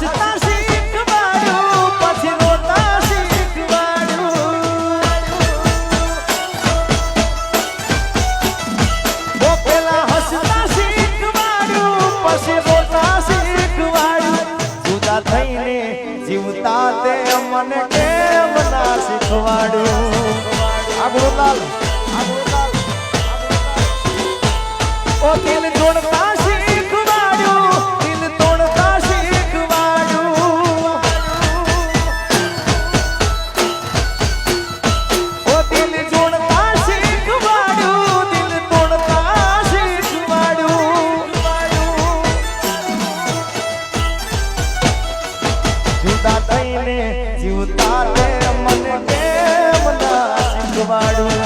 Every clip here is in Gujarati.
હસતા શીખવાડ્યું પછી રોતા શીખવાડ્યું પેલા હસતા શીખવાડ્યું પછી રોતા શીખવાડ્યું જુદા થઈને જીવતા તે મને કેમ ના શીખવાડ્યું આગળ લાલ ઓ દિલ જોડતા શીખવાડ્યું દિલ તોડતા શીખવાડ્યું ઓ દિલ જોડતા શીખવાડ્યું દિલ તોડતા શીખવાડ્યું જુદા થઈને જીવતા તે મને કેમ ના શીખવાડ્યું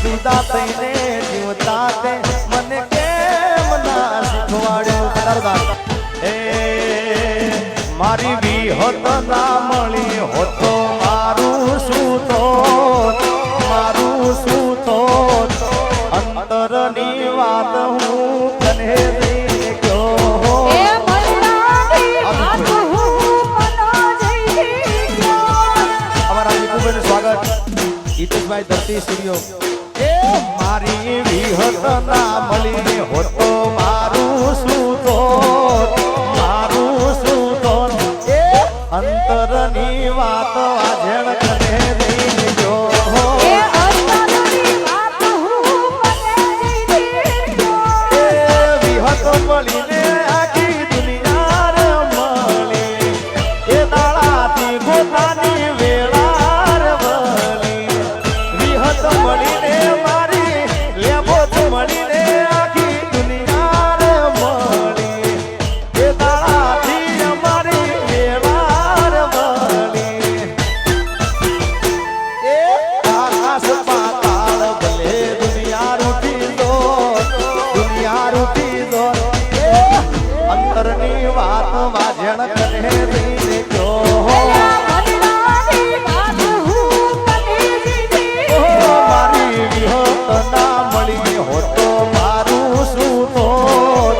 જુદા થઈને જીવતા તે મને કેમ ના શીખવાડ્યું એ મારી વિહત ના મળી હોતો મારું શું થોત અંતરની વાત હું તને દઈને ગયો અમારા દીપુભાઈનું સ્વાગત હિતેશભાઈ ધરતી સ્ટુડિયો મારી વિહત ના મળી હોતો મારું શું થોત અંતરની વાત વાજણ કરે દઈને જો વિહત મળીને આખી દુનિયા મળી એ દાડાથી ગોતાની વેળા વળી વિહત મળીને મળીને આખી દુનિયા મળી એ દાડાથી અમારી વેવાર મળી એ આકાશ પાતાળ ભલે દુનિયા રૂઠી દો અંતરની વાત વાજણ કરે દઈને ગયો મારી વિહત ના મળી હોતો મારું શું થોત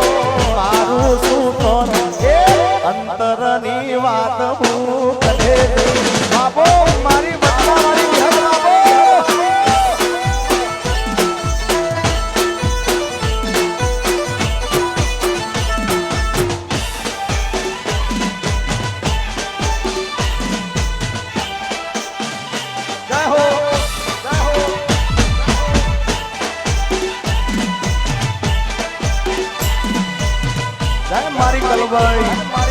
અંતરની વાત હું કરે બાબો મારી બચ્ચા મારી વિહત બાબો જય હો મારી કલભાઈ